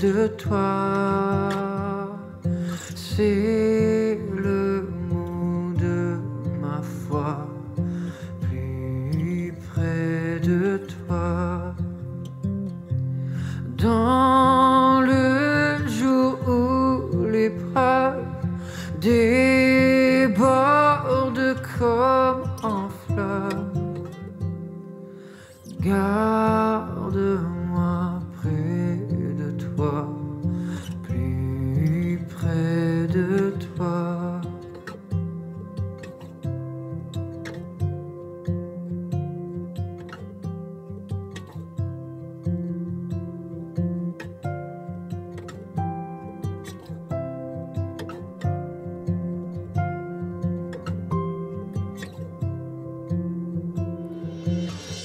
de toi. C'est le mot de ma foi, plus près de toi. Dans le jour où l'épreuve déborde comme un fleuve, garde-moi près de toi, plus près de toi.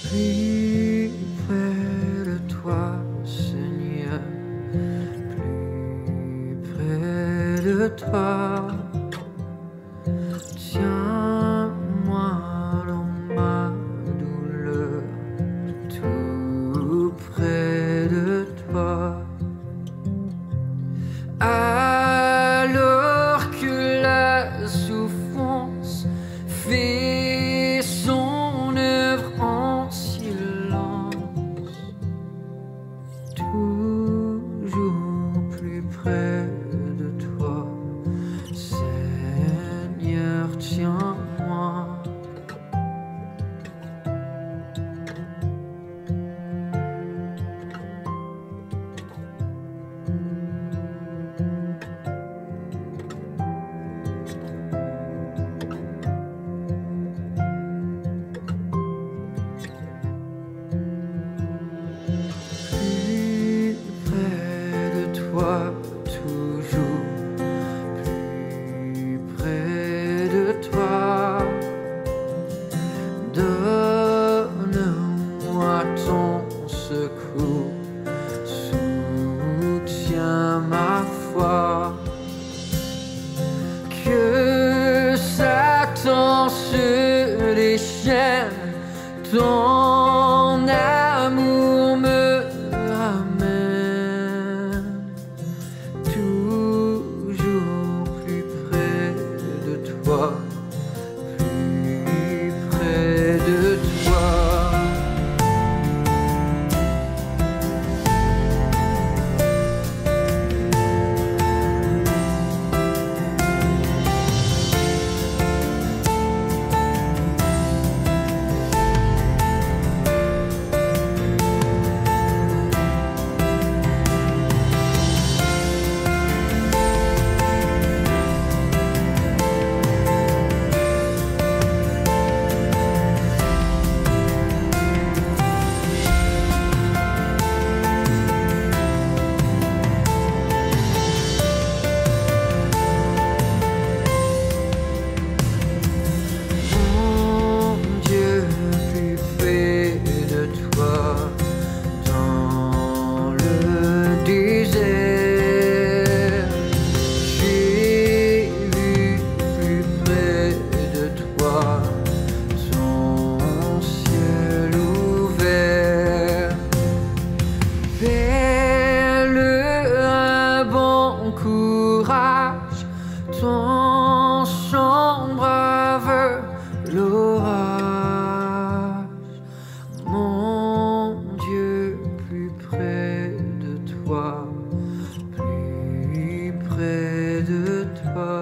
Plus près de toi, Seigneur, plus près de toi. Tiens-moi dans ma douleur, tout près de toi. Alors que la souffrance fait son œuvre en silence, toujours plus près de toi, Seigneur, tiens-moi. Plus près de toi, toujours plus près de toi. Donne-moi ton secours, soutiens ma foi. Que Satan se déchaîne, ton amour me ramène toujours plus près de toi, plus près de toi. Mon Dieu, plus près de toi, dans le désert, j'ai vu plus près de toi, ton ciel ouvert. Fais-le un bon courage, ton chant brave l'orage. Mon Dieu, plus près de toi, plus près de toi.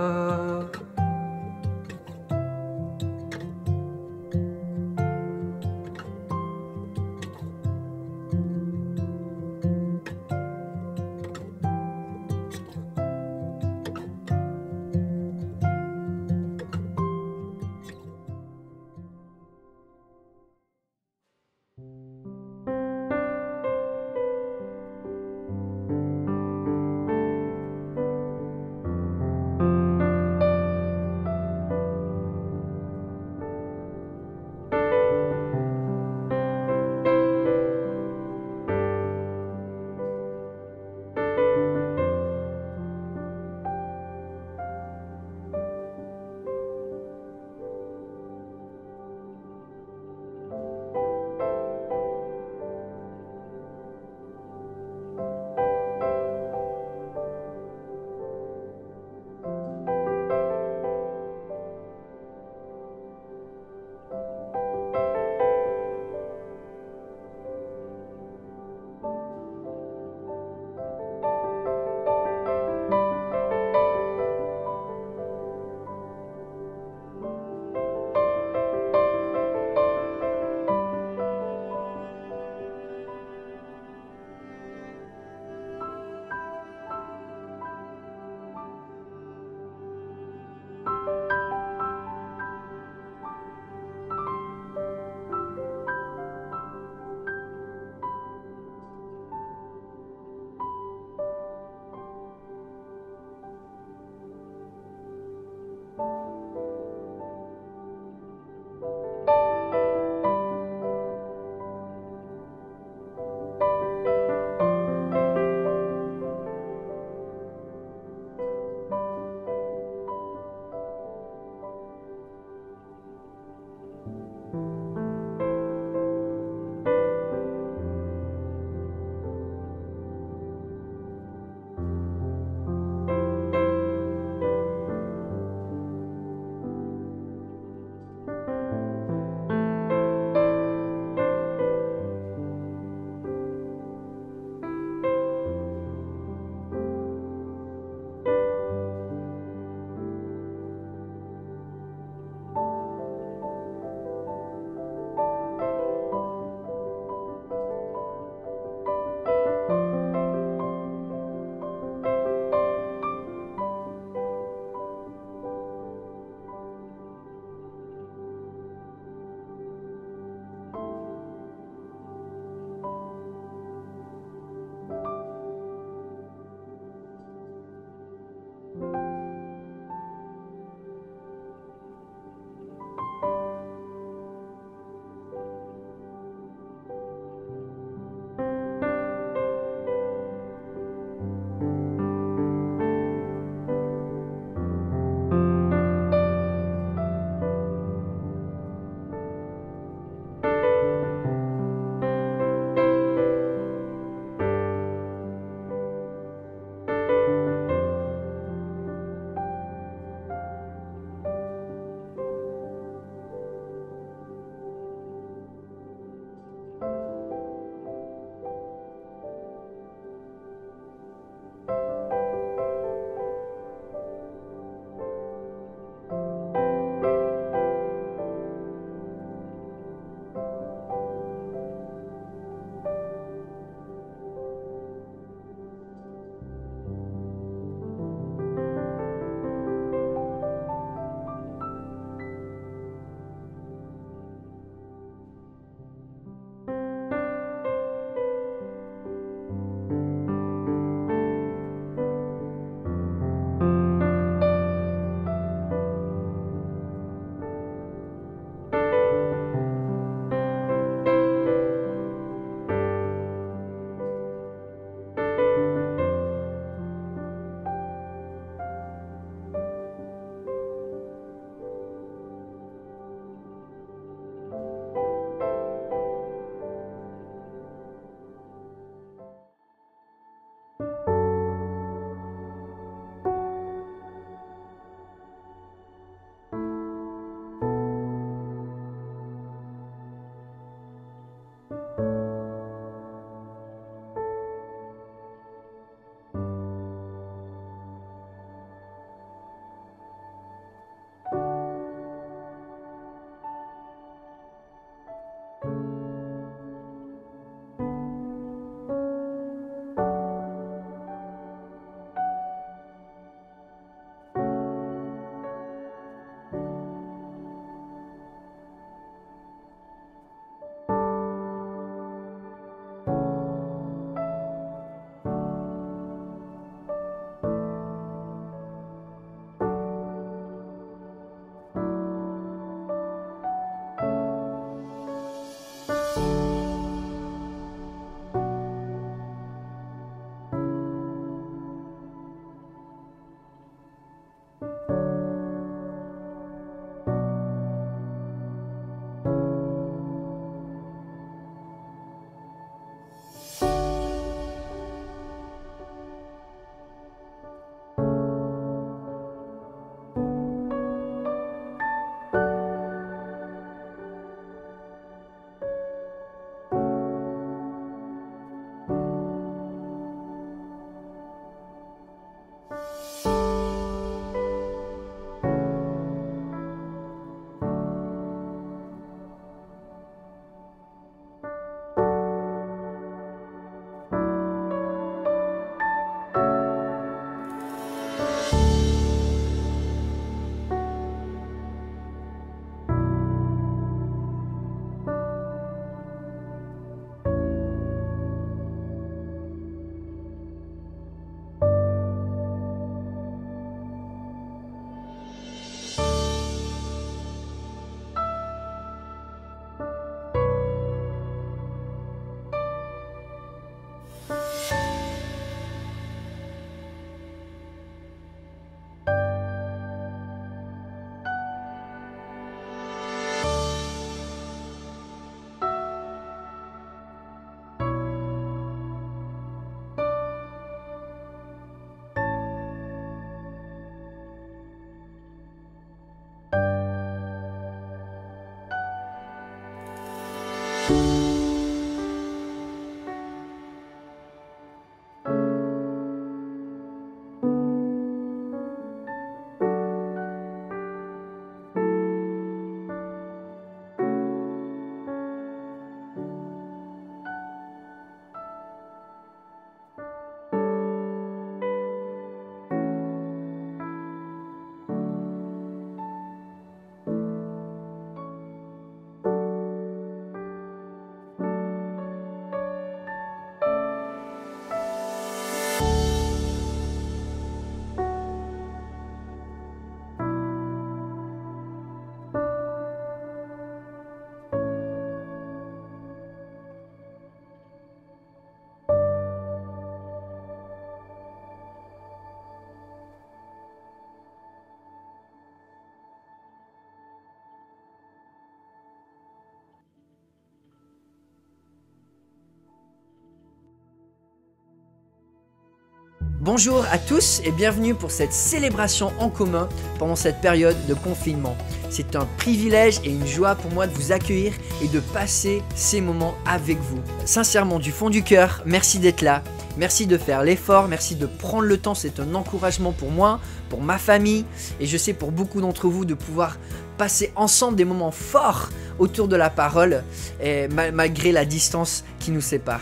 Bonjour à tous et bienvenue pour cette célébration en commun pendant cette période de confinement. C'est un privilège et une joie pour moi de vous accueillir et de passer ces moments avec vous. Sincèrement, du fond du cœur, merci d'être là. Merci de faire l'effort, merci de prendre le temps, c'est un encouragement pour moi, pour ma famille et je sais pour beaucoup d'entre vous de pouvoir passer ensemble des moments forts autour de la parole et malgré la distance qui nous sépare.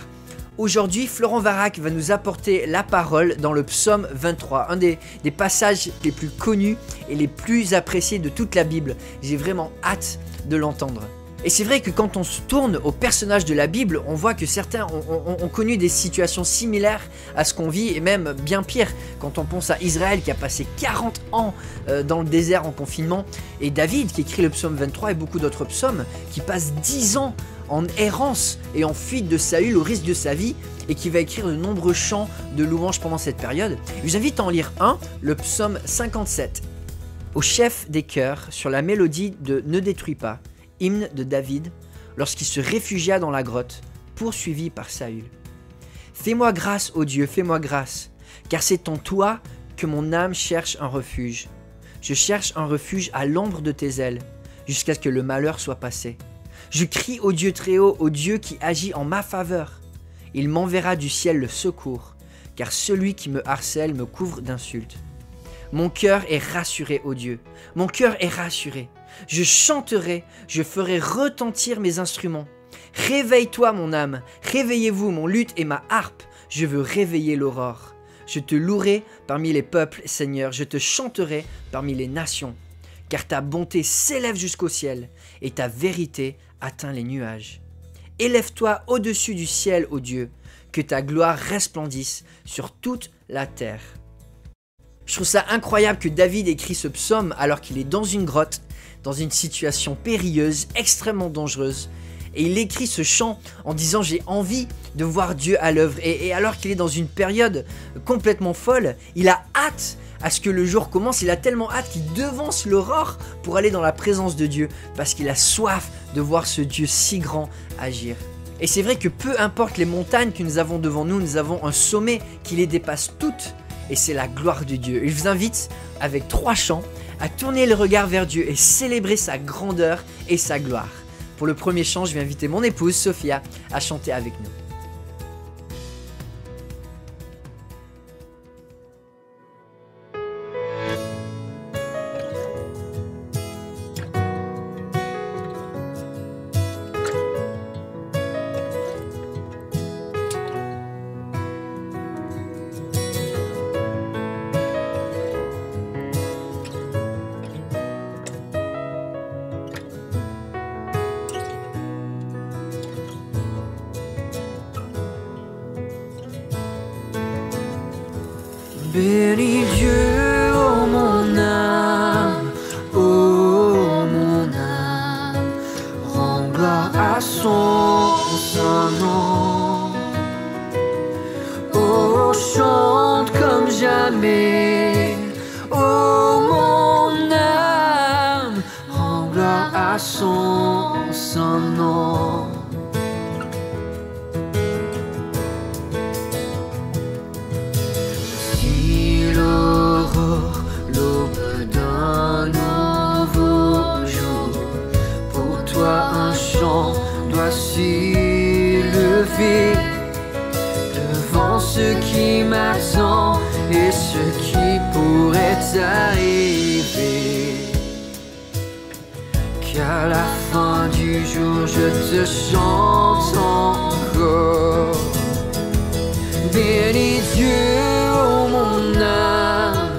Aujourd'hui, Florent Varac va nous apporter la parole dans le psaume 23, un des passages les plus connus et les plus appréciés de toute la Bible. J'ai vraiment hâte de l'entendre. Et c'est vrai que quand on se tourne aux personnages de la Bible, on voit que certains ont connu des situations similaires à ce qu'on vit, et même bien pire, quand on pense à Israël qui a passé 40 ans dans le désert en confinement, et David qui écrit le psaume 23 et beaucoup d'autres psaumes, qui passent 10 ans en errance et en fuite de Saül au risque de sa vie, et qui va écrire de nombreux chants de louanges pendant cette période. Je vous invite à en lire un, le psaume 57. Au chef des chœurs, sur la mélodie de « Ne détruis pas », hymne de David, lorsqu'il se réfugia dans la grotte, poursuivi par Saül. Fais-moi grâce, ô Dieu, fais-moi grâce, car c'est en toi que mon âme cherche un refuge. Je cherche un refuge à l'ombre de tes ailes, jusqu'à ce que le malheur soit passé. Je crie au Dieu très haut, au Dieu qui agit en ma faveur. Il m'enverra du ciel le secours, car celui qui me harcèle me couvre d'insultes. Mon cœur est rassuré, ô Dieu, mon cœur est rassuré. Je chanterai, je ferai retentir mes instruments. Réveille-toi, mon âme, réveillez-vous, mon luth et ma harpe. Je veux réveiller l'aurore. Je te louerai parmi les peuples, Seigneur, je te chanterai parmi les nations. Car ta bonté s'élève jusqu'au ciel et ta vérité atteint les nuages. Élève-toi au-dessus du ciel, ô Dieu, que ta gloire resplendisse sur toute la terre. Je trouve ça incroyable que David écrit ce psaume alors qu'il est dans une grotte, dans une situation périlleuse, extrêmement dangereuse. Et il écrit ce chant en disant « J'ai envie de voir Dieu à l'œuvre ». Et alors qu'il est dans une période complètement folle, il a hâte à ce que le jour commence. Il a tellement hâte qu'il devance l'aurore pour aller dans la présence de Dieu, parce qu'il a soif de voir ce Dieu si grand agir. Et c'est vrai que peu importe les montagnes que nous avons devant nous, nous avons un sommet qui les dépasse toutes, et c'est la gloire de Dieu. Et je vous invite, avec 3 chants, à tourner le regard vers Dieu et célébrer sa grandeur et sa gloire. Pour le premier chant, je vais inviter mon épouse, Sophia, à chanter avec nous. Bénis Dieu, ô mon âme, rends gloire à son saint nom. Oh, chante comme jamais, ô mon âme, rends gloire à son saint nom. L'aube d'un nouveau jour, pour toi un chant doit s'élever devant ce qui m'attend et ce qui pourrait arriver. Qu'à la fin du jour je te chante encore. Bénis Dieu, ô mon âme,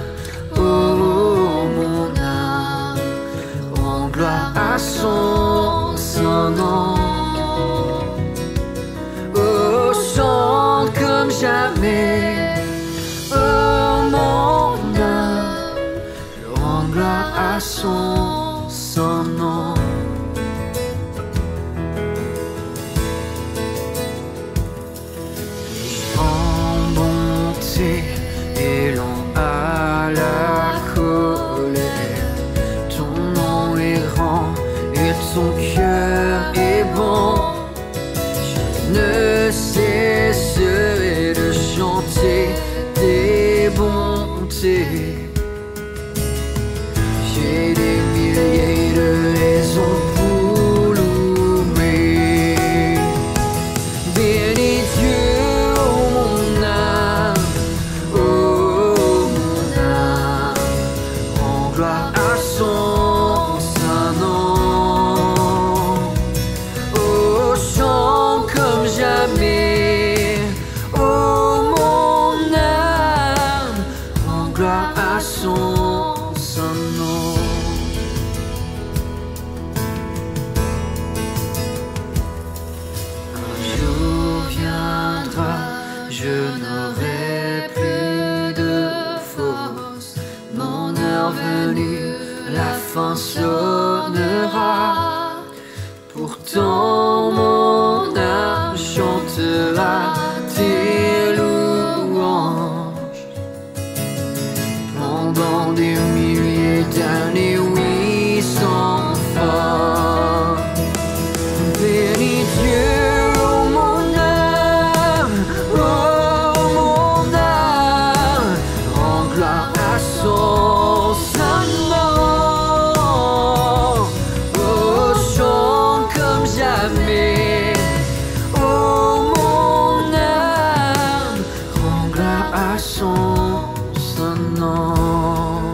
rends gloire à son saint nom. Oh, chante comme jamais, oh mon âme, rends gloire à son saint nom. Et l'on a la colère, ton nom est grand et ton cœur est bon. Je ne cesserai de chanter tes sais. J'ai des milliers de raisons pour louer. Bénis Dieu, oh mon âme, oh mon âme, rends gloire à son saint nom. Oh, chante comme jamais, oh mon âme, rends gloire à son saint nom. Un jour viendra, je n'aurai plus de force. Mon heure venue, la fin sonnera. Pourtant mon âme chantera tes louanges. Pendant des milliers d'années, oui, sans fin. Bénis Dieu, oh mon âme, rends gloire à son saint nom. Oh, chante comme jamais, oh mon âme, rends gloire à son saint nom.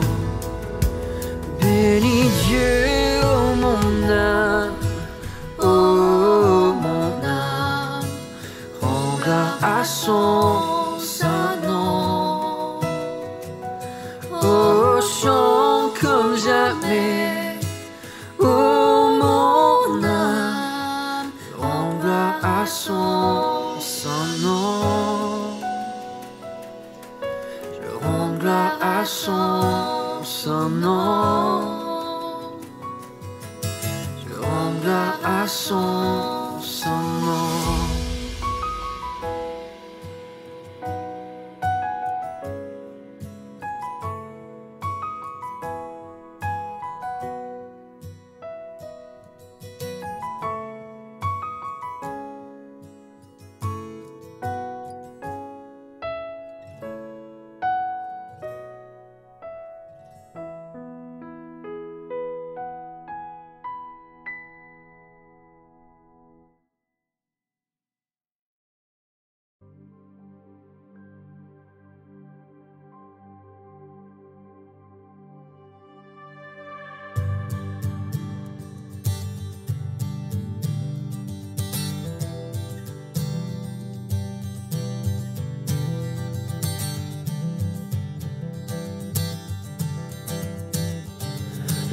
Bénis Dieu, oh mon âme, oh mon âme, rends gloire à son saint nom. Oh, chante comme jamais, oh mon âme, rends gloire à son saint nom. Je rends gloire à son saint nom. Je rends gloire à son saint nom.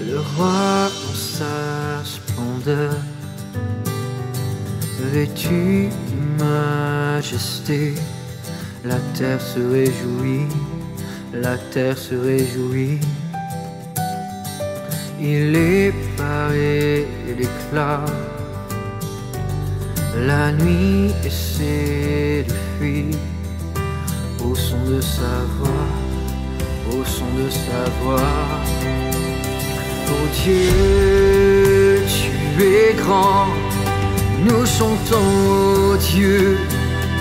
Le roi dans sa splendeur, vêtu majesté, la terre se réjouit, la terre se réjouit. Il est paré d'éclat, la nuit essaie de fuir au son de sa voix, au son de sa voix. Oh Dieu, tu es grand, nous chantons, oh Dieu,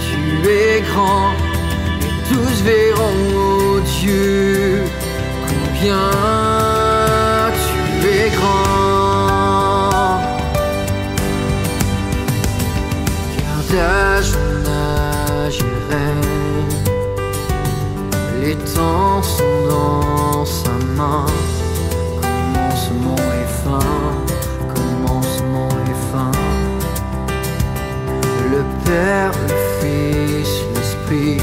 tu es grand, et tous verront, oh Dieu, combien tu es grand. Car d'âge en âge il règne, les temps sont dans sa main. Commencement et fin, commencement et fin. Le Père, le Fils, l'Esprit,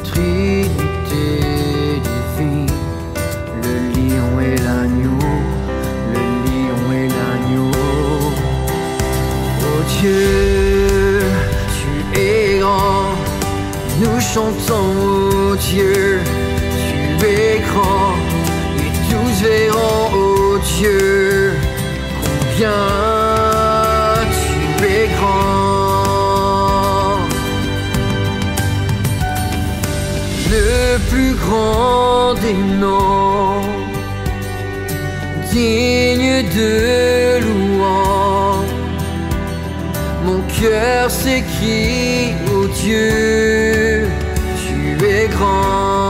Trinité divine, le lion et l'agneau, le lion et l'agneau. Oh Dieu, tu es grand, nous chantons, oh Dieu, tu es grand. Tous verront, oh Dieu, combien tu es grand. Le plus grand des noms, digne de louange. Mon cœur s'écrie, oh Dieu, tu es grand.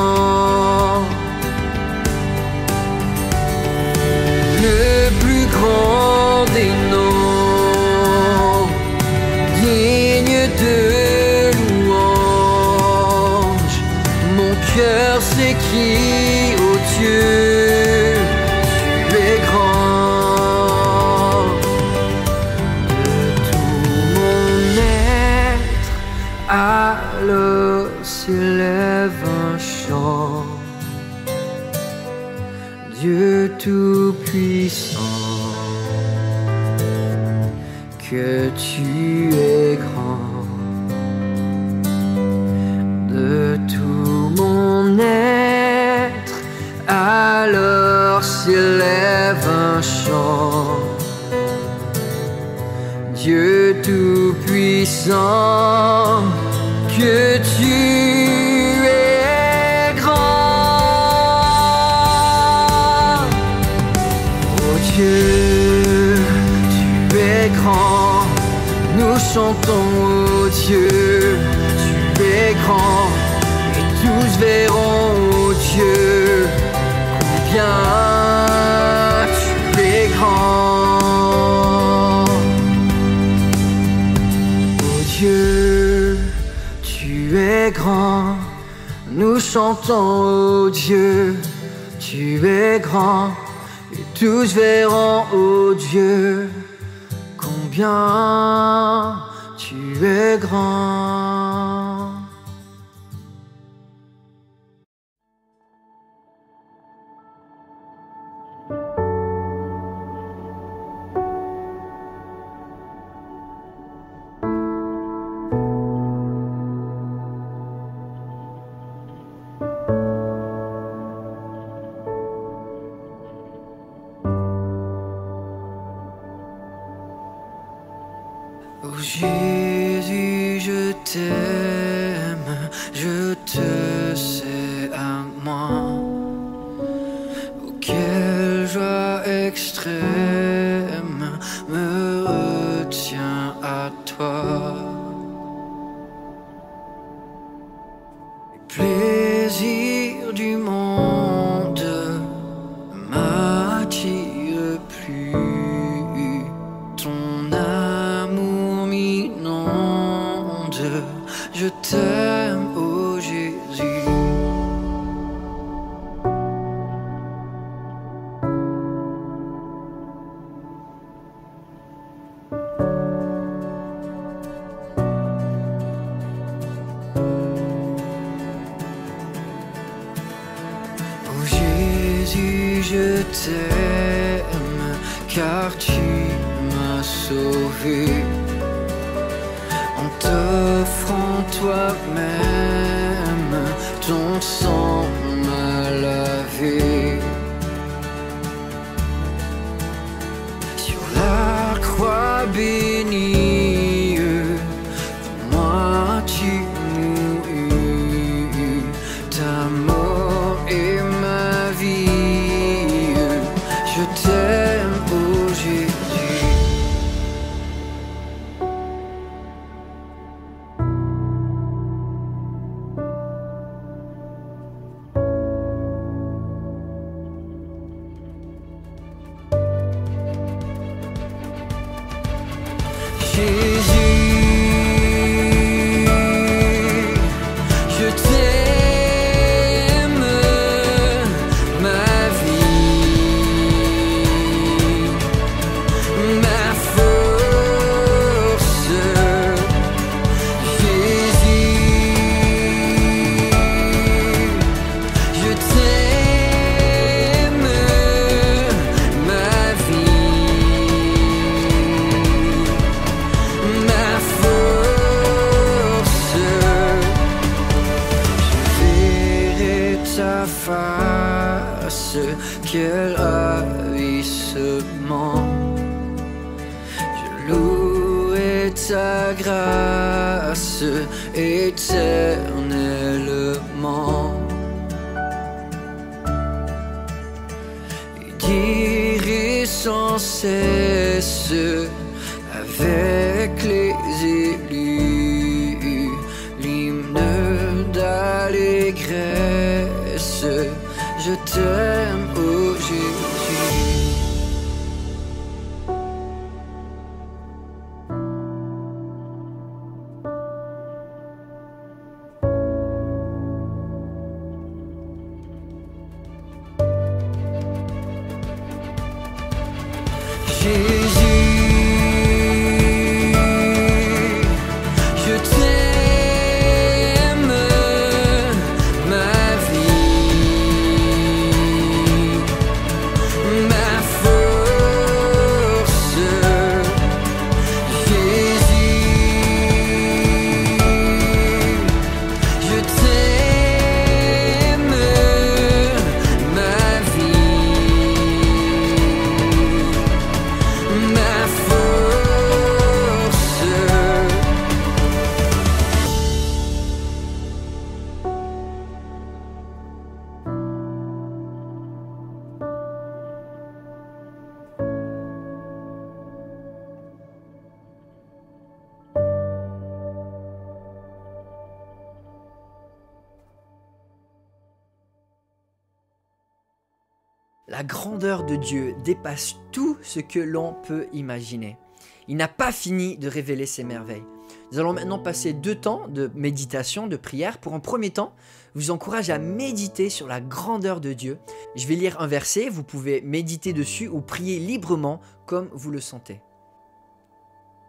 cœur s'écrie, oh Dieu, tu es grand. De tout mon être, alors s'élève un chant. Dieu tout-puissant, que tu es grand. De tout mon être, alors s'élève un chant. Dieu tout-puissant, que tu es grand. Oh Dieu, tu es grand. Nous chantons, oh Dieu, tu es grand. Et tous verront, oh Dieu, combien tu es grand. Oh Dieu, tu es grand. Nous chantons, oh Dieu, tu es grand. Et tous verront, oh Dieu, combien tu es grand. Oh Jésus, je t'aime, je te sais à moi. Oh, quelle joie extrême me retient à toi. Les plaisirs du monde m'attirent plus. Ton amour m'inonde, je t'aime, oh Jésus. Oh Jésus, je t'aime, car tu m'as sauvé. En t'offrant toi-même, ton sang m'a lavé. Sur la croix bénie, pour moi tu mourus. Ta mort est ma vie, je t'aime, oh Jésus. Jésus, je t'aime, ma vie, ma force. Jésus, je t'aime, ma vie, ma force. Je verrai ta face, quel ravissement. Je louerai ta grâce éternellement. Et dirai sans cesse avec les élus l'hymne d'allégresse. Je t'aime, oh Jésus. La grandeur de Dieu dépasse tout ce que l'on peut imaginer. Il n'a pas fini de révéler ses merveilles. Nous allons maintenant passer 2 temps de méditation, de prière. Pour un premier temps, je vous encourage à méditer sur la grandeur de Dieu. Je vais lire un verset, vous pouvez méditer dessus ou prier librement comme vous le sentez.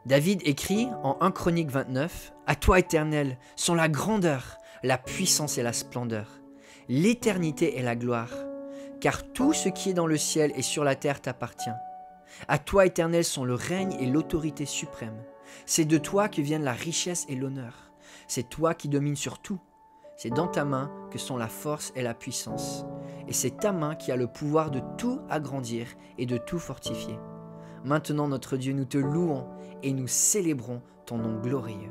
David écrit en 1 Chronique 29, « À toi, Éternel, sont la grandeur, la puissance et la splendeur, l'éternité et la gloire, car tout ce qui est dans le ciel et sur la terre t'appartient. À toi, Éternel, sont le règne et l'autorité suprême. C'est de toi que viennent la richesse et l'honneur. C'est toi qui domines sur tout. C'est dans ta main que sont la force et la puissance. Et c'est ta main qui a le pouvoir de tout agrandir et de tout fortifier. Maintenant, notre Dieu, nous te louons et nous célébrons ton nom glorieux. »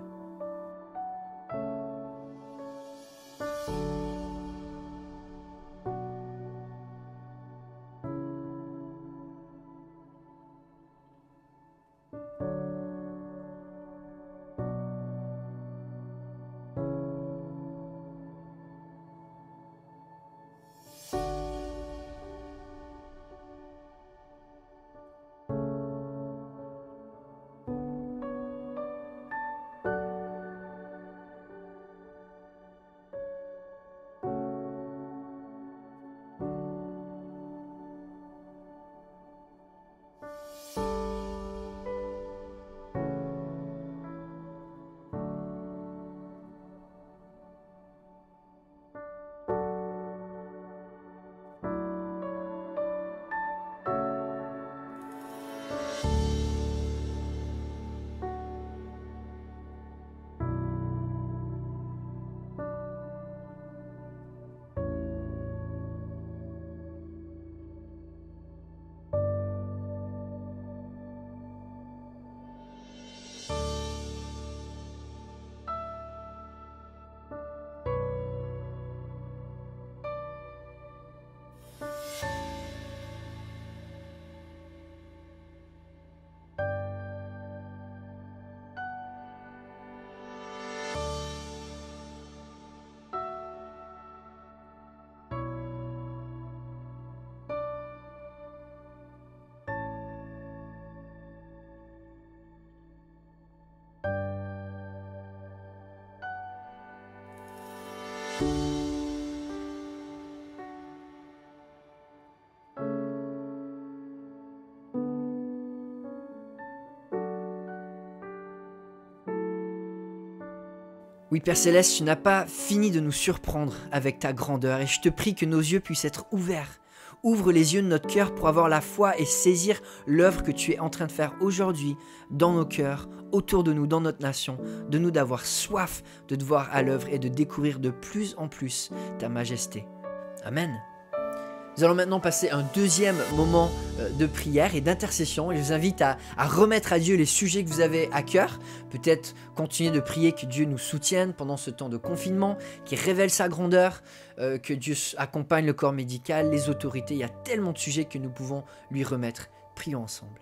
Oui, Père Céleste, tu n'as pas fini de nous surprendre avec ta grandeur et je te prie que nos yeux puissent être ouverts. Ouvre les yeux de notre cœur pour avoir la foi et saisir l'œuvre que tu es en train de faire aujourd'hui dans nos cœurs, autour de nous, dans notre nation, de nous d'avoir soif de te voir à l'œuvre et de découvrir de plus en plus ta majesté. Amen. Nous allons maintenant passer un deuxième moment de prière et d'intercession. Je vous invite à remettre à Dieu les sujets que vous avez à cœur. Peut-être continuer de prier que Dieu nous soutienne pendant ce temps de confinement, qu'il révèle sa grandeur, que Dieu accompagne le corps médical, les autorités. Il y a tellement de sujets que nous pouvons lui remettre. Prions ensemble.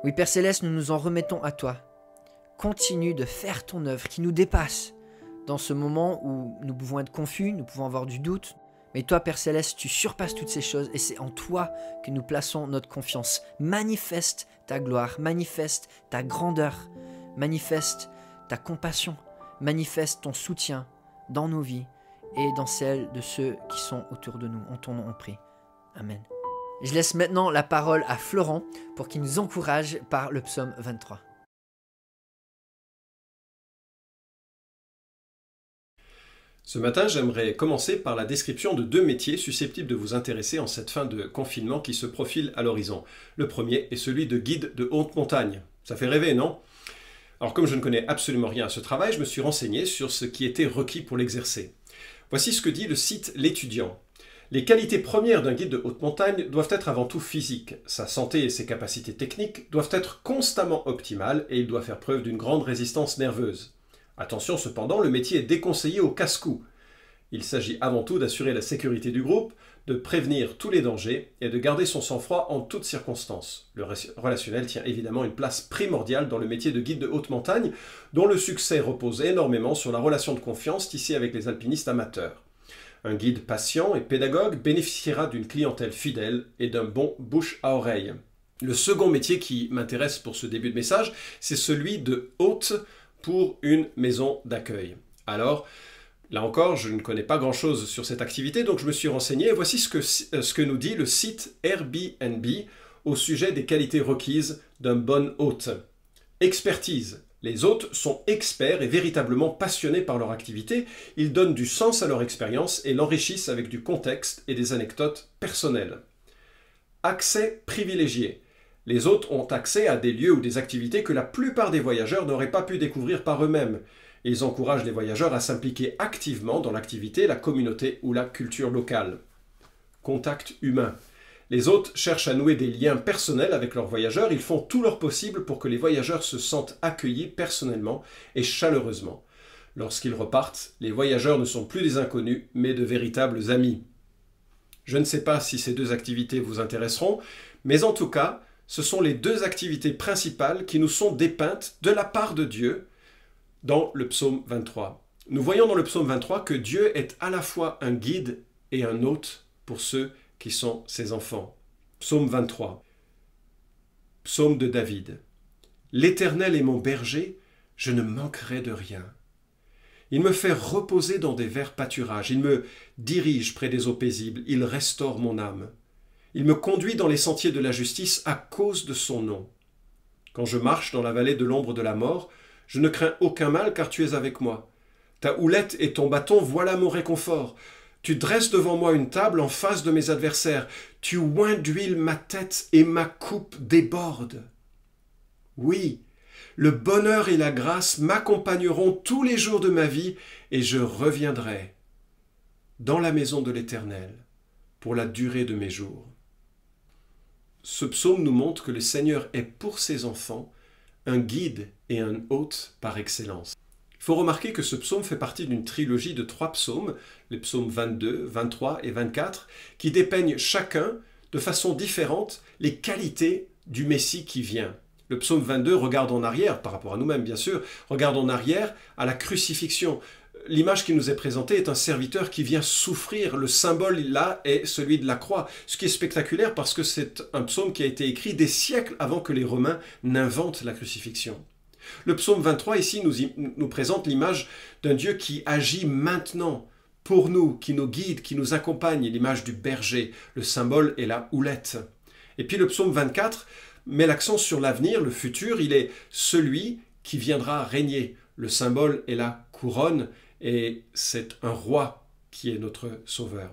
Oui, Père Céleste, nous nous en remettons à toi. Continue de faire ton œuvre qui nous dépasse dans ce moment où nous pouvons être confus, nous pouvons avoir du doute. Mais toi, Père Céleste, tu surpasses toutes ces choses et c'est en toi que nous plaçons notre confiance. Manifeste ta gloire, manifeste ta grandeur, manifeste ta compassion, manifeste ton soutien dans nos vies et dans celles de ceux qui sont autour de nous. En ton nom, on prie. Amen. Je laisse maintenant la parole à Florent pour qu'il nous encourage par le psaume 23. Ce matin, j'aimerais commencer par la description de 2 métiers susceptibles de vous intéresser en cette fin de confinement qui se profile à l'horizon. Le premier est celui de guide de haute montagne. Ça fait rêver, non? Alors comme je ne connais absolument rien à ce travail, je me suis renseigné sur ce qui était requis pour l'exercer. Voici ce que dit le site L'Étudiant. Les qualités premières d'un guide de haute montagne doivent être avant tout physiques. Sa santé et ses capacités techniques doivent être constamment optimales et il doit faire preuve d'une grande résistance nerveuse. Attention cependant, le métier est déconseillé au casse-cou. Il s'agit avant tout d'assurer la sécurité du groupe, de prévenir tous les dangers et de garder son sang-froid en toutes circonstances. Le relationnel tient évidemment une place primordiale dans le métier de guide de haute montagne, dont le succès repose énormément sur la relation de confiance tissée avec les alpinistes amateurs. Un guide patient et pédagogue bénéficiera d'une clientèle fidèle et d'un bon bouche à oreille. Le second métier qui m'intéresse pour ce début de message, c'est celui de hôte pour une maison d'accueil. Alors, là encore, je ne connais pas grand-chose sur cette activité, donc je me suis renseigné et voici ce que nous dit le site Airbnb au sujet des qualités requises d'un bon hôte. Expertise. Les hôtes sont experts et véritablement passionnés par leur activité, ils donnent du sens à leur expérience et l'enrichissent avec du contexte et des anecdotes personnelles. Accès privilégié. Les hôtes ont accès à des lieux ou des activités que la plupart des voyageurs n'auraient pas pu découvrir par eux-mêmes. Ils encouragent les voyageurs à s'impliquer activement dans l'activité, la communauté ou la culture locale. Contact humain. Les hôtes cherchent à nouer des liens personnels avec leurs voyageurs. Ils font tout leur possible pour que les voyageurs se sentent accueillis personnellement et chaleureusement. Lorsqu'ils repartent, les voyageurs ne sont plus des inconnus, mais de véritables amis. Je ne sais pas si ces 2 activités vous intéresseront, mais en tout cas, ce sont les 2 activités principales qui nous sont dépeintes de la part de Dieu dans le psaume 23. Nous voyons dans le psaume 23 que Dieu est à la fois un guide et un hôte pour ceux qui sont ses enfants. Psaume 23. Psaume de David. L'Éternel est mon berger, je ne manquerai de rien. Il me fait reposer dans des verts pâturages, il me dirige près des eaux paisibles, il restaure mon âme. Il me conduit dans les sentiers de la justice à cause de son nom. Quand je marche dans la vallée de l'ombre de la mort, je ne crains aucun mal car tu es avec moi. Ta houlette et ton bâton, voilà mon réconfort. Tu dresses devant moi une table en face de mes adversaires. Tu oins d'huile ma tête et ma coupe déborde. Oui, le bonheur et la grâce m'accompagneront tous les jours de ma vie et je reviendrai dans la maison de l'Éternel pour la durée de mes jours. Ce psaume nous montre que le Seigneur est pour ses enfants un guide et un hôte par excellence. Il faut remarquer que ce psaume fait partie d'une trilogie de 3 psaumes, les psaumes 22, 23 et 24, qui dépeignent chacun, de façon différente, les qualités du Messie qui vient. Le psaume 22 regarde en arrière, par rapport à nous-mêmes bien sûr, regarde en arrière à la crucifixion. L'image qui nous est présentée est un serviteur qui vient souffrir. Le symbole là est celui de la croix, ce qui est spectaculaire parce que c'est un psaume qui a été écrit des siècles avant que les Romains n'inventent la crucifixion. Le psaume 23 ici nous présente l'image d'un Dieu qui agit maintenant pour nous, qui nous guide, qui nous accompagne, l'image du berger, le symbole est la houlette. Et puis le psaume 24 met l'accent sur l'avenir, le futur, il est celui qui viendra régner. Le symbole est la couronne et c'est un roi qui est notre sauveur.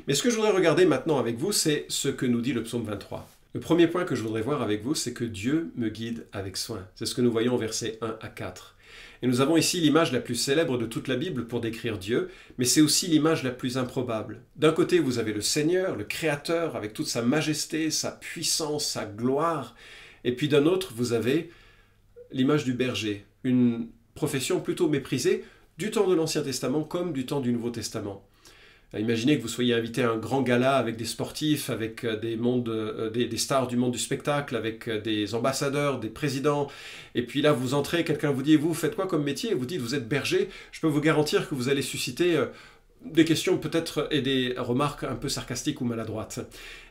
Mais ce que je voudrais regarder maintenant avec vous, c'est ce que nous dit le psaume 23. Le premier point que je voudrais voir avec vous, c'est que Dieu me guide avec soin. C'est ce que nous voyons au verset 1 à 4. Et nous avons ici l'image la plus célèbre de toute la Bible pour décrire Dieu, mais c'est aussi l'image la plus improbable. D'un côté, vous avez le Seigneur, le Créateur, avec toute sa majesté, sa puissance, sa gloire. Et puis d'un autre, vous avez l'image du berger, une profession plutôt méprisée du temps de l'Ancien Testament comme du temps du Nouveau Testament. Imaginez que vous soyez invité à un grand gala avec des sportifs, avec des stars du monde du spectacle, avec des ambassadeurs, des présidents. Et puis là, vous entrez, quelqu'un vous dit « Vous faites quoi comme métier ?» Et vous dites « Vous êtes berger ». Je peux vous garantir que vous allez susciter des questions peut-être et des remarques un peu sarcastiques ou maladroites.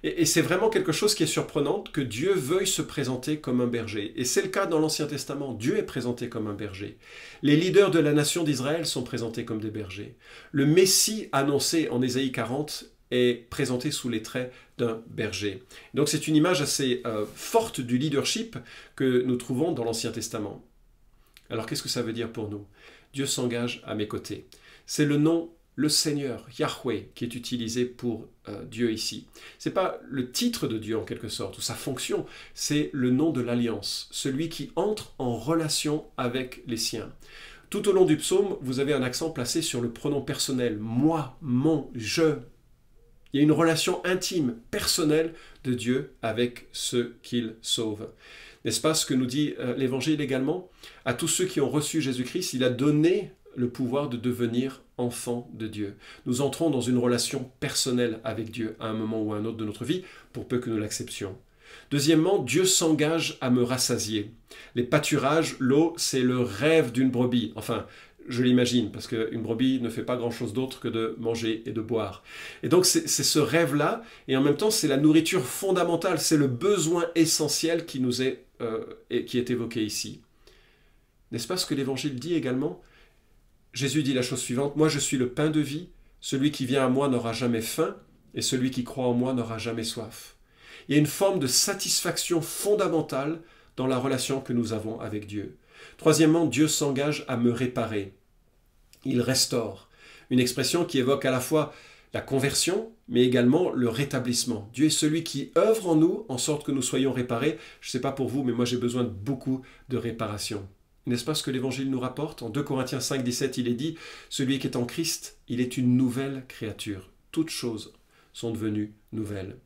Et c'est vraiment quelque chose qui est surprenant, que Dieu veuille se présenter comme un berger. Et c'est le cas dans l'Ancien Testament. Dieu est présenté comme un berger. Les leaders de la nation d'Israël sont présentés comme des bergers. Le Messie annoncé en Ésaïe 40 est présenté sous les traits d'un berger. Donc c'est une image assez forte du leadership que nous trouvons dans l'Ancien Testament. Alors qu'est-ce que ça veut dire pour nous? Dieu s'engage à mes côtés. C'est le nom le Seigneur, Yahweh, qui est utilisé pour Dieu ici. Ce n'est pas le titre de Dieu en quelque sorte, ou sa fonction, c'est le nom de l'alliance, celui qui entre en relation avec les siens. Tout au long du psaume, vous avez un accent placé sur le pronom personnel, moi, mon, je. Il y a une relation intime, personnelle de Dieu avec ceux qu'il sauve. N'est-ce pas ce que nous dit l'Évangile également? À tous ceux qui ont reçu Jésus-Christ, il a donné le pouvoir de devenir enfants de Dieu. Nous entrons dans une relation personnelle avec Dieu à un moment ou à un autre de notre vie, pour peu que nous l'acceptions. Deuxièmement, Dieu s'engage à me rassasier. Les pâturages, l'eau, c'est le rêve d'une brebis. Enfin, je l'imagine, parce qu'une brebis ne fait pas grand-chose d'autre que de manger et de boire. Et donc c'est ce rêve-là, et en même temps c'est la nourriture fondamentale, c'est le besoin essentiel qui nous est, qui est évoqué ici. N'est-ce pas ce que l'Évangile dit également? Jésus dit la chose suivante, « Moi je suis le pain de vie, celui qui vient à moi n'aura jamais faim, et celui qui croit en moi n'aura jamais soif. » Il y a une forme de satisfaction fondamentale dans la relation que nous avons avec Dieu. Troisièmement, Dieu s'engage à me réparer. Il restaure. Une expression qui évoque à la fois la conversion, mais également le rétablissement. Dieu est celui qui œuvre en nous, en sorte que nous soyons réparés. Je ne sais pas pour vous, mais moi j'ai besoin de beaucoup de réparation. N'est-ce pas ce que l'Évangile nous rapporte? En 2 Corinthiens 5, 17, il est dit « Celui qui est en Christ, il est une nouvelle créature. Toutes choses sont devenues nouvelles. »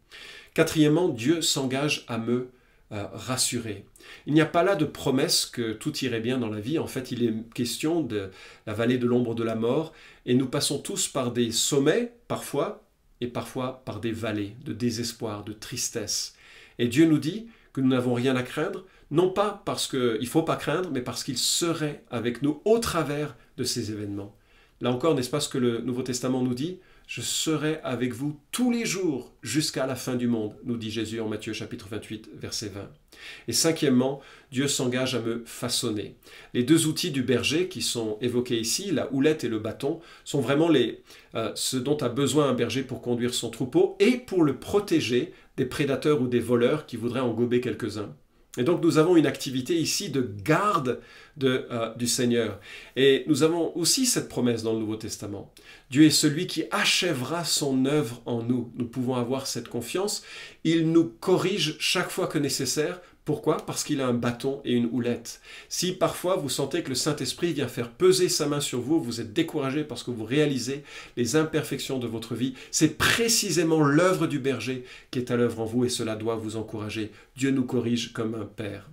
Quatrièmement, Dieu s'engage à me rassurer. Il n'y a pas là de promesse que tout irait bien dans la vie. En fait, il est question de la vallée de l'ombre de la mort. Et nous passons tous par des sommets, parfois, et parfois par des vallées de désespoir, de tristesse. Et Dieu nous dit que nous n'avons rien à craindre, non pas parce qu'il ne faut pas craindre, mais parce qu'il serait avec nous au travers de ces événements. Là encore, n'est-ce pas ce que le Nouveau Testament nous dit? « Je serai avec vous tous les jours jusqu'à la fin du monde », nous dit Jésus en Matthieu chapitre 28, verset 20. Et cinquièmement, Dieu s'engage à me façonner. Les deux outils du berger qui sont évoqués ici, la houlette et le bâton, sont vraiment ce dont a besoin un berger pour conduire son troupeau et pour le protéger des prédateurs ou des voleurs qui voudraient en gober quelques-uns. Et donc nous avons une activité ici de garde du Seigneur. Et nous avons aussi cette promesse dans le Nouveau Testament. Dieu est celui qui achèvera son œuvre en nous. Nous pouvons avoir cette confiance. Il nous corrige chaque fois que nécessaire. Pourquoi? Parce qu'il a un bâton et une houlette. Si parfois vous sentez que le Saint-Esprit vient faire peser sa main sur vous, vous êtes découragé parce que vous réalisez les imperfections de votre vie, c'est précisément l'œuvre du berger qui est à l'œuvre en vous et cela doit vous encourager. Dieu nous corrige comme un père.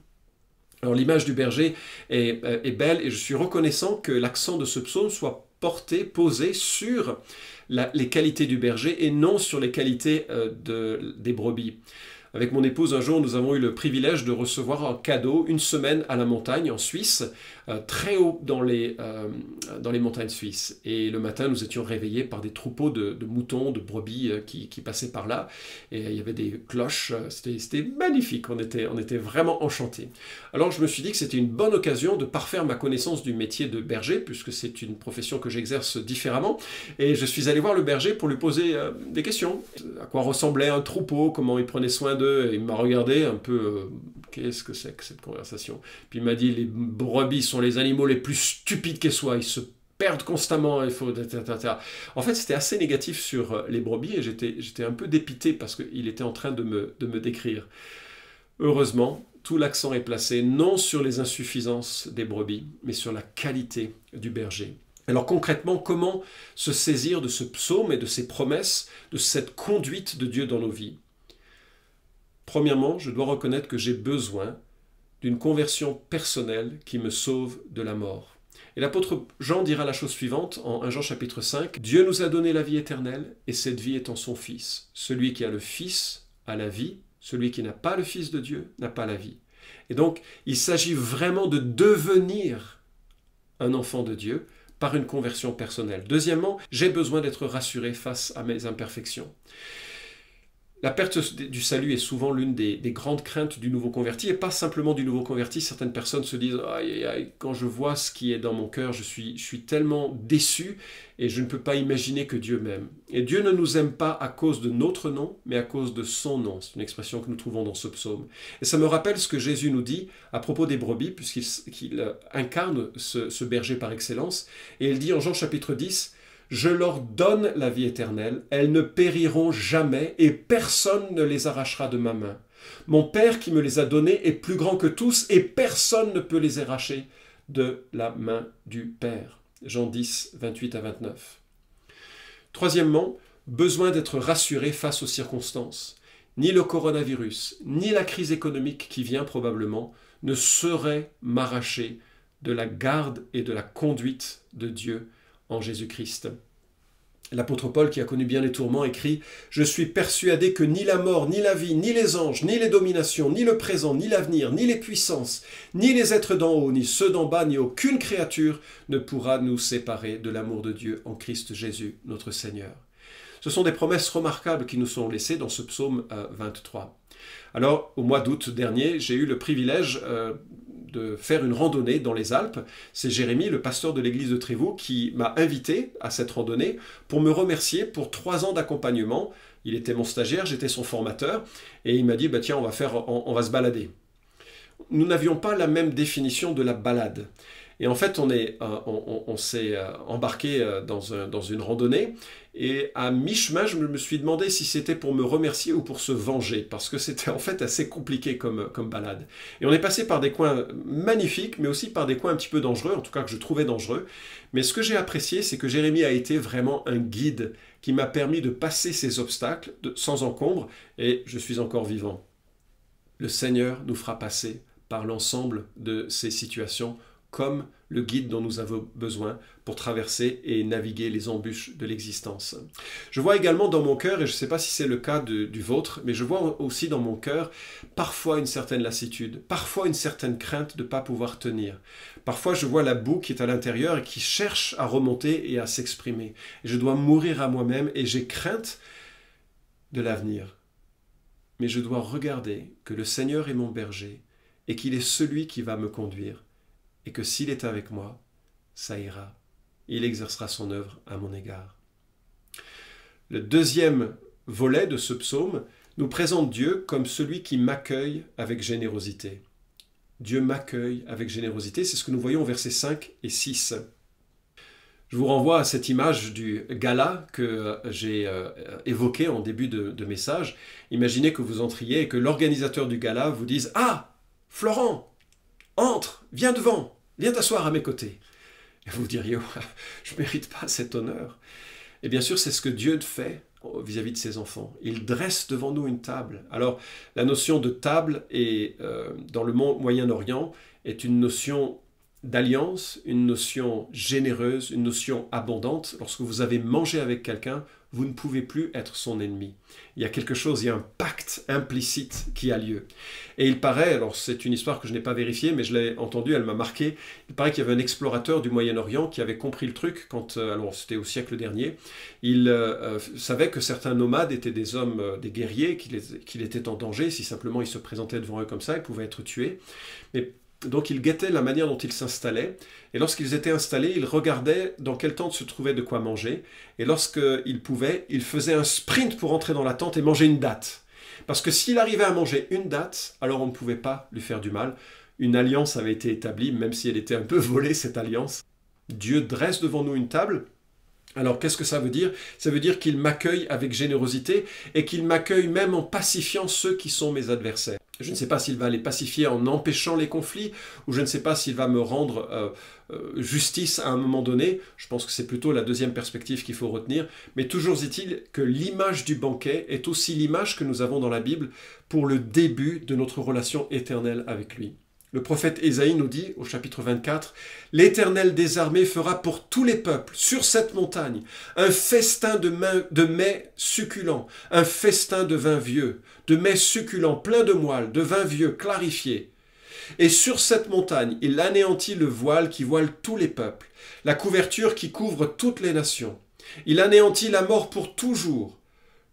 Alors l'image du berger est belle et je suis reconnaissant que l'accent de ce psaume soit posé sur les qualités du berger et non sur les qualités des brebis. Avec mon épouse, un jour, nous avons eu le privilège de recevoir en cadeau une semaine à la montagne en Suisse, très haut dans les montagnes suisses. Et le matin, nous étions réveillés par des troupeaux de moutons, de brebis qui passaient par là. Et il y avait des cloches, c'était magnifique, on était vraiment enchantés. Alors je me suis dit que c'était une bonne occasion de parfaire ma connaissance du métier de berger, puisque c'est une profession que j'exerce différemment. Et je suis allé voir le berger pour lui poser des questions. À quoi ressemblait un troupeau, comment il prenait soin d'eux. Et il m'a regardé un peu, qu'est-ce que c'est que cette conversation? Puis il m'a dit, les brebis sont les animaux les plus stupides qu'elles soient, ils se perdent constamment, il faut... En fait, c'était assez négatif sur les brebis et j'étais un peu dépité parce qu'il était en train de me décrire. Heureusement, tout l'accent est placé non sur les insuffisances des brebis, mais sur la qualité du berger. Alors concrètement, comment se saisir de ce psaume et de ces promesses, de cette conduite de Dieu dans nos vies? Premièrement, je dois reconnaître que j'ai besoin d'une conversion personnelle qui me sauve de la mort. Et l'apôtre Jean dira la chose suivante en 1 Jean chapitre 5. « Dieu nous a donné la vie éternelle, et cette vie est en son Fils. Celui qui a le Fils a la vie, celui qui n'a pas le Fils de Dieu n'a pas la vie. » Et donc, il s'agit vraiment de devenir un enfant de Dieu par une conversion personnelle. Deuxièmement, j'ai besoin d'être rassuré face à mes imperfections. La perte du salut est souvent l'une des grandes craintes du nouveau converti, et pas simplement du nouveau converti. Certaines personnes se disent « Aïe, aïe, aïe, quand je vois ce qui est dans mon cœur, je suis tellement déçu et je ne peux pas imaginer que Dieu m'aime. » Et Dieu ne nous aime pas à cause de notre nom, mais à cause de son nom. C'est une expression que nous trouvons dans ce psaume. Et ça me rappelle ce que Jésus nous dit à propos des brebis, puisqu'il incarne ce berger par excellence. Et il dit en Jean chapitre 10, « Je leur donne la vie éternelle, elles ne périront jamais, et personne ne les arrachera de ma main. Mon Père qui me les a donnés est plus grand que tous, et personne ne peut les arracher de la main du Père. » Jean 10, 28 à 29. Troisièmement, besoin d'être rassuré face aux circonstances. Ni le coronavirus, ni la crise économique qui vient probablement ne sauraient m'arracher de la garde et de la conduite de Dieu en Jésus-Christ. L'apôtre Paul, qui a connu bien les tourments, écrit « Je suis persuadé que ni la mort, ni la vie, ni les anges, ni les dominations, ni le présent, ni l'avenir, ni les puissances, ni les êtres d'en haut, ni ceux d'en bas, ni aucune créature ne pourra nous séparer de l'amour de Dieu en Christ Jésus, notre Seigneur. » Ce sont des promesses remarquables qui nous sont laissées dans ce psaume 23. Alors, au mois d'août dernier, j'ai eu le privilège de faire une randonnée dans les Alpes. C'est Jérémy, le pasteur de l'église de Trévoux, qui m'a invité à cette randonnée pour me remercier pour 3 ans d'accompagnement. Il était mon stagiaire, j'étais son formateur, et il m'a dit, bah, tiens, on va se balader. Nous n'avions pas la même définition de la balade. Et en fait, on s'est embarqué dans une randonnée, et à mi-chemin, je me suis demandé si c'était pour me remercier ou pour se venger, parce que c'était en fait assez compliqué comme balade. Et on est passé par des coins magnifiques, mais aussi par des coins un petit peu dangereux, en tout cas que je trouvais dangereux. Mais ce que j'ai apprécié, c'est que Jérémy a été vraiment un guide qui m'a permis de passer ces obstacles sans encombre, et je suis encore vivant. Le Seigneur nous fera passer par l'ensemble de ces situations comme le guide dont nous avons besoin pour traverser et naviguer les embûches de l'existence. Je vois également dans mon cœur, et je ne sais pas si c'est le cas du vôtre, mais je vois aussi dans mon cœur parfois une certaine lassitude, parfois une certaine crainte de ne pas pouvoir tenir. Parfois je vois la boue qui est à l'intérieur et qui cherche à remonter et à s'exprimer. Je dois mourir à moi-même et j'ai crainte de l'avenir. Mais je dois regarder que le Seigneur est mon berger et qu'il est celui qui va me conduire. Et que s'il est avec moi, ça ira. Il exercera son œuvre à mon égard. Le deuxième volet de ce psaume nous présente Dieu comme celui qui m'accueille avec générosité. Dieu m'accueille avec générosité, c'est ce que nous voyons au versets 5 et 6. Je vous renvoie à cette image du gala que j'ai évoquée en début de message. Imaginez que vous entriez et que l'organisateur du gala vous dise « Ah, Florent, entre, viens devant, viens t'asseoir à mes côtés. » Et vous diriez, je ne mérite pas cet honneur. Et bien sûr, c'est ce que Dieu fait vis-à-vis de ses enfants. Il dresse devant nous une table. Alors, la notion de table dans le Moyen-Orient est une notion d'alliance, une notion généreuse, une notion abondante. Lorsque vous avez mangé avec quelqu'un, vous ne pouvez plus être son ennemi. Il y a quelque chose, il y a un pacte implicite qui a lieu. Et il paraît, alors c'est une histoire que je n'ai pas vérifiée, mais je l'ai entendue, elle m'a marqué, il paraît qu'il y avait un explorateur du Moyen-Orient qui avait compris le truc, alors c'était au siècle dernier, il savait que certains nomades étaient des hommes, des guerriers, qu'il était en danger, si simplement il se présentait devant eux comme ça, ils pouvaient être tués. Mais donc ils guettaient la manière dont ils s'installaient, et lorsqu'ils étaient installés, ils regardaient dans quelle tente se trouvait de quoi manger, et lorsqu'ils pouvaient, ils faisaient un sprint pour entrer dans la tente et manger une date. Parce que s'il arrivait à manger une date, alors on ne pouvait pas lui faire du mal. Une alliance avait été établie, même si elle était un peu volée, cette alliance. Dieu dresse devant nous une table. Alors qu'est-ce que ça veut dire? Ça veut dire qu'il m'accueille avec générosité, et qu'il m'accueille même en pacifiant ceux qui sont mes adversaires. Je ne sais pas s'il va les pacifier en empêchant les conflits, ou je ne sais pas s'il va me rendre justice à un moment donné. Je pense que c'est plutôt la deuxième perspective qu'il faut retenir. Mais toujours est-il que l'image du banquet est aussi l'image que nous avons dans la Bible pour le début de notre relation éternelle avec lui. Le prophète Ésaïe nous dit, au chapitre 24, « L'Éternel des armées fera pour tous les peuples, sur cette montagne, un festin de mets succulents, un festin de vin vieux, de mets succulents pleins de moelle, de vin vieux clarifié. Et sur cette montagne, il anéantit le voile qui voile tous les peuples, la couverture qui couvre toutes les nations. Il anéantit la mort pour toujours.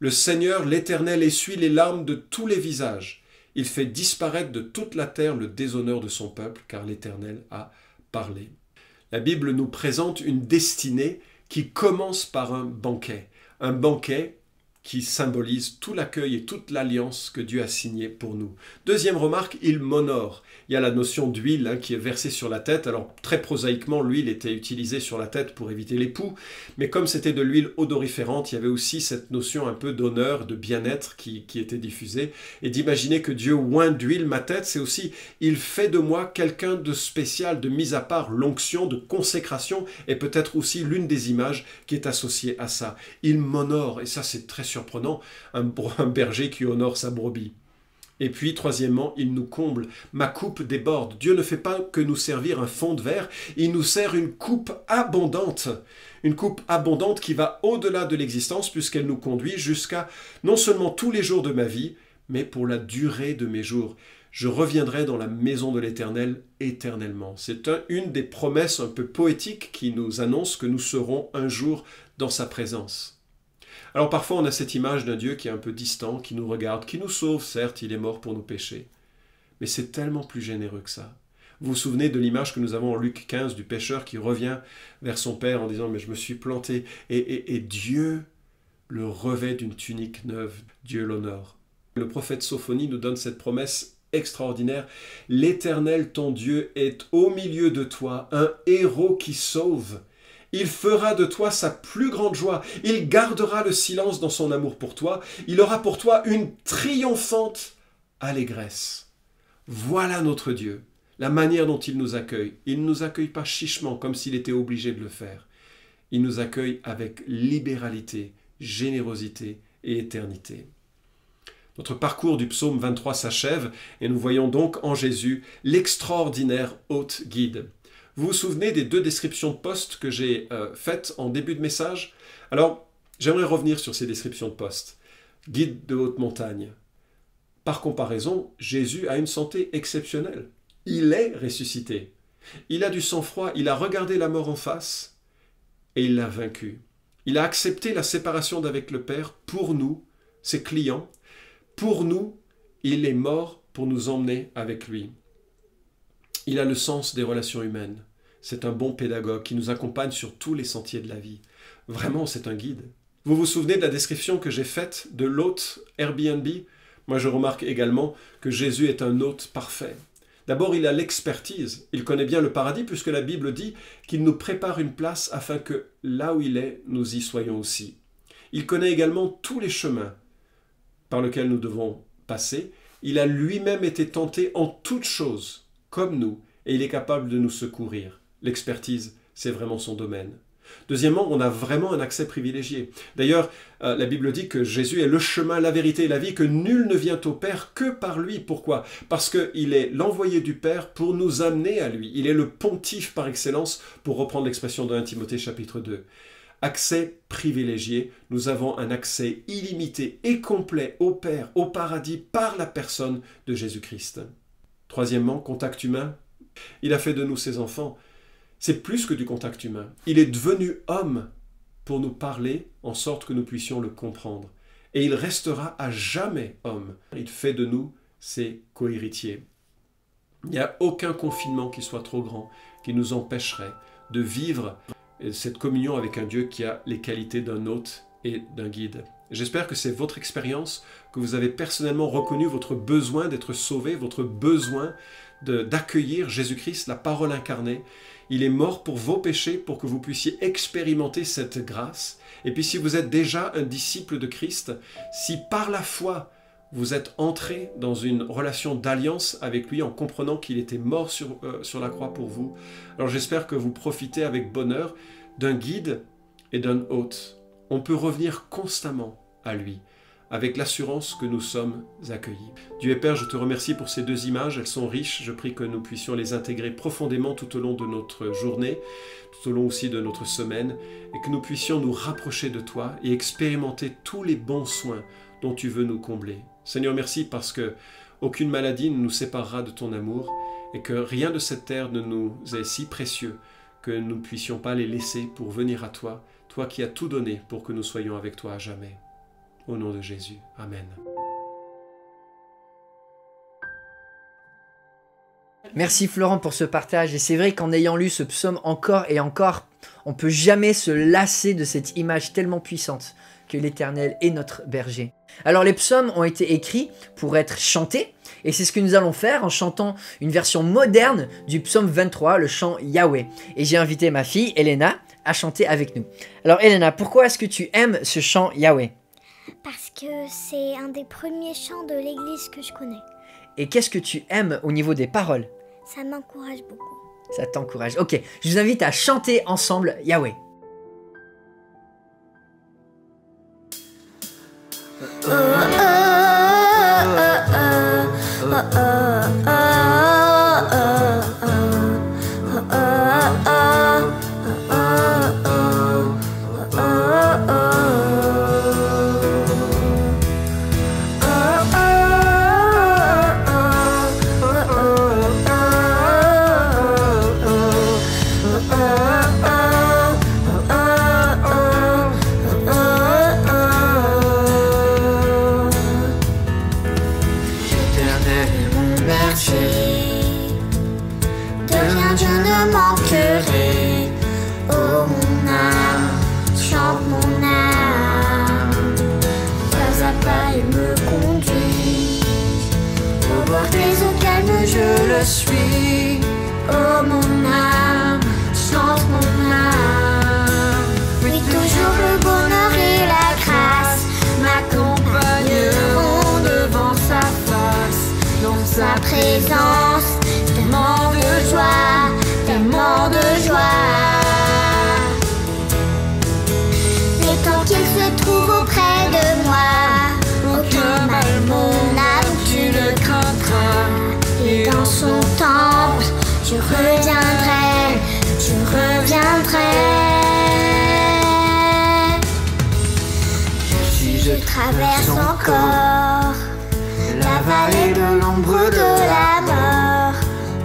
Le Seigneur, l'Éternel, essuie les larmes de tous les visages. Il fait disparaître de toute la terre le déshonneur de son peuple, car l'Éternel a parlé. » La Bible nous présente une destinée qui commence par un banquet qui symbolise tout l'accueil et toute l'alliance que Dieu a signée pour nous. Deuxième remarque, il m'honore. Il y a la notion d'huile qui est versée sur la tête. Alors très prosaïquement, l'huile était utilisée sur la tête pour éviter les poux, mais comme c'était de l'huile odoriférante, il y avait aussi cette notion un peu d'honneur, de bien-être qui était diffusée. Et d'imaginer que Dieu oint d'huile ma tête, c'est aussi, il fait de moi quelqu'un de spécial, de mis à part, l'onction, de consécration, est peut-être aussi l'une des images qui est associée à ça. Il m'honore, et ça c'est très surprenant, un berger qui honore sa brebis. Et puis, troisièmement, il nous comble. Ma coupe déborde. Dieu ne fait pas que nous servir un fond de verre, il nous sert une coupe abondante. Une coupe abondante qui va au-delà de l'existence puisqu'elle nous conduit jusqu'à non seulement tous les jours de ma vie, mais pour la durée de mes jours. Je reviendrai dans la maison de l'Éternel éternellement. C'est une des promesses un peu poétiques qui nous annonce que nous serons un jour dans sa présence. Alors parfois on a cette image d'un Dieu qui est un peu distant, qui nous regarde, qui nous sauve, certes, il est mort pour nos péchés. Mais c'est tellement plus généreux que ça. Vous vous souvenez de l'image que nous avons en Luc 15 du pécheur qui revient vers son père en disant « mais je me suis planté » et Dieu le revêt d'une tunique neuve, Dieu l'honore. Le prophète Sophonie nous donne cette promesse extraordinaire. « L'Éternel ton Dieu est au milieu de toi, un héros qui sauve. » Il fera de toi sa plus grande joie. Il gardera le silence dans son amour pour toi. Il aura pour toi une triomphante allégresse. Voilà notre Dieu, la manière dont il nous accueille. Il ne nous accueille pas chichement comme s'il était obligé de le faire. Il nous accueille avec libéralité, générosité et éternité. Notre parcours du psaume 23 s'achève et nous voyons donc en Jésus l'extraordinaire hôte guide. Vous vous souvenez des deux descriptions de poste que j'ai faites en début de message? Alors, j'aimerais revenir sur ces descriptions de poste. Guide de haute montagne. Par comparaison, Jésus a une santé exceptionnelle. Il est ressuscité. Il a du sang-froid, il a regardé la mort en face et il l'a vaincu. Il a accepté la séparation d'avec le Père pour nous, ses clients. Pour nous, il est mort pour nous emmener avec lui. Il a le sens des relations humaines. C'est un bon pédagogue qui nous accompagne sur tous les sentiers de la vie. Vraiment, c'est un guide. Vous vous souvenez de la description que j'ai faite de l'hôte Airbnb? Moi, je remarque également que Jésus est un hôte parfait. D'abord, il a l'expertise. Il connaît bien le paradis puisque la Bible dit qu'il nous prépare une place afin que là où il est, nous y soyons aussi. Il connaît également tous les chemins par lesquels nous devons passer. Il a lui-même été tenté en toutes choses, comme nous, et il est capable de nous secourir. L'expertise, c'est vraiment son domaine. Deuxièmement, on a vraiment un accès privilégié. D'ailleurs, la Bible dit que Jésus est le chemin, la vérité et la vie, que nul ne vient au Père que par lui. Pourquoi? Parce qu'il est l'envoyé du Père pour nous amener à lui. Il est le pontife par excellence, pour reprendre l'expression de 1 Timothée chapitre 2. Accès privilégié, nous avons un accès illimité et complet au Père, au paradis, par la personne de Jésus-Christ. Troisièmement, contact humain. Il a fait de nous ses enfants. C'est plus que du contact humain. Il est devenu homme pour nous parler en sorte que nous puissions le comprendre. Et il restera à jamais homme. Il fait de nous ses cohéritiers. Il n'y a aucun confinement qui soit trop grand, qui nous empêcherait de vivre cette communion avec un Dieu qui a les qualités d'un hôte et d'un guide. J'espère que c'est votre expérience, que vous avez personnellement reconnu votre besoin d'être sauvé, votre besoin d'accueillir Jésus-Christ, la parole incarnée. Il est mort pour vos péchés, pour que vous puissiez expérimenter cette grâce. Et puis si vous êtes déjà un disciple de Christ, si par la foi vous êtes entré dans une relation d'alliance avec lui en comprenant qu'il était mort sur la croix pour vous, alors j'espère que vous profitez avec bonheur d'un guide et d'un hôte. On peut revenir constamment à lui, avec l'assurance que nous sommes accueillis. Dieu et Père, je te remercie pour ces deux images, elles sont riches, je prie que nous puissions les intégrer profondément tout au long de notre journée, tout au long aussi de notre semaine, et que nous puissions nous rapprocher de toi et expérimenter tous les bons soins dont tu veux nous combler. Seigneur, merci parce que aucune maladie ne nous séparera de ton amour et que rien de cette terre ne nous est si précieux que nous ne puissions pas les laisser pour venir à toi, toi qui as tout donné pour que nous soyons avec toi à jamais. Au nom de Jésus. Amen. Merci Florent pour ce partage. Et c'est vrai qu'en ayant lu ce psaume encore et encore, on ne peut jamais se lasser de cette image tellement puissante que l'Éternel est notre berger. Alors les psaumes ont été écrits pour être chantés, et c'est ce que nous allons faire en chantant une version moderne du psaume 23, le chant Yahweh. Et j'ai invité ma fille, Elena, à chanter avec nous. Alors Elena, pourquoi est-ce que tu aimes ce chant Yahweh? Parce que c'est un des premiers chants de l'église que je connais. Et qu'est-ce que tu aimes au niveau des paroles? Ça m'encourage beaucoup. Ça t'encourage. Ok, je vous invite à chanter ensemble Yahweh. Je le suis, oh mon âme, chante mon âme. Oui, toujours le bonheur et la grâce m'accompagneront devant sa face, dans sa présence, tellement de joie, tellement de joie. Mais tant qu'il se trouve auprès de moi, aucun mal, mon âme, tu ne craindras. Et dans son temple, je reviendrai, je reviendrai. Si je traverse encore la vallée de l'ombre de la mort,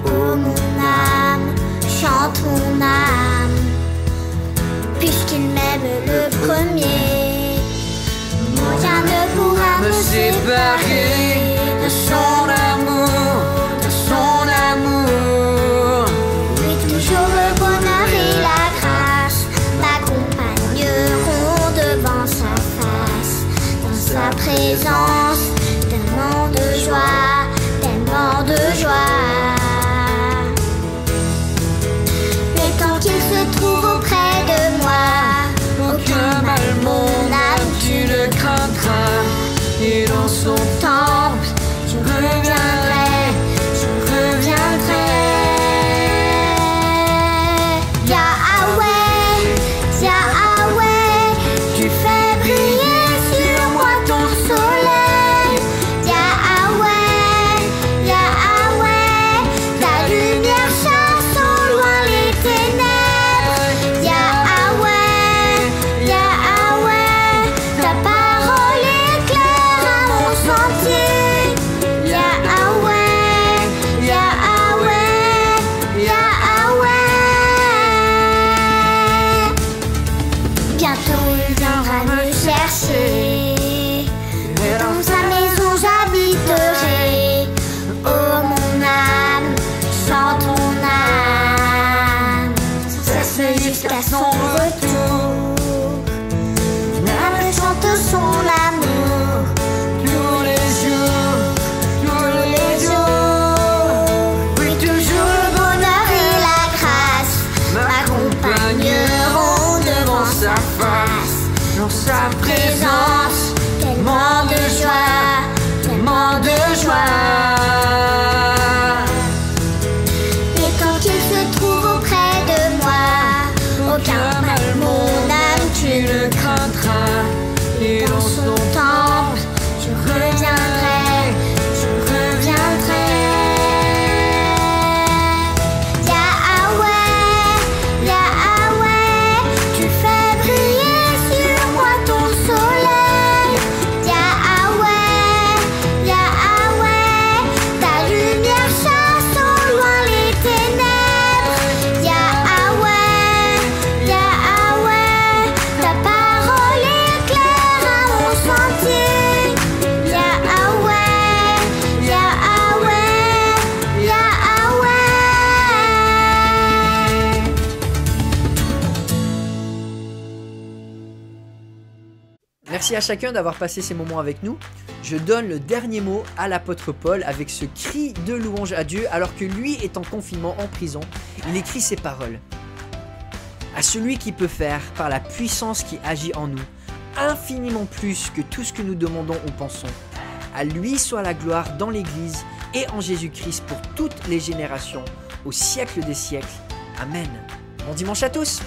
oh mon âme, chante mon âme, puisqu'il m'aime le premier, rien ne pourra me séparer de son amour. Toujours le bonheur et la grâce m'accompagneront devant sa face, dans sa présence, tellement de joie, tellement de joie. Mais tant qu'il se trouve auprès de moi, aucun mal, mon âme, tu ne craindras. Et dans son temps, Merci à chacun d'avoir passé ces moments avec nous. Je donne le dernier mot à l'apôtre Paul avec ce cri de louange à Dieu alors que lui est en confinement en prison. Il écrit ces paroles. À celui qui peut faire, par la puissance qui agit en nous, infiniment plus que tout ce que nous demandons ou pensons. À lui soit la gloire dans l'Église et en Jésus-Christ pour toutes les générations, au siècle des siècles. Amen. Bon dimanche à tous!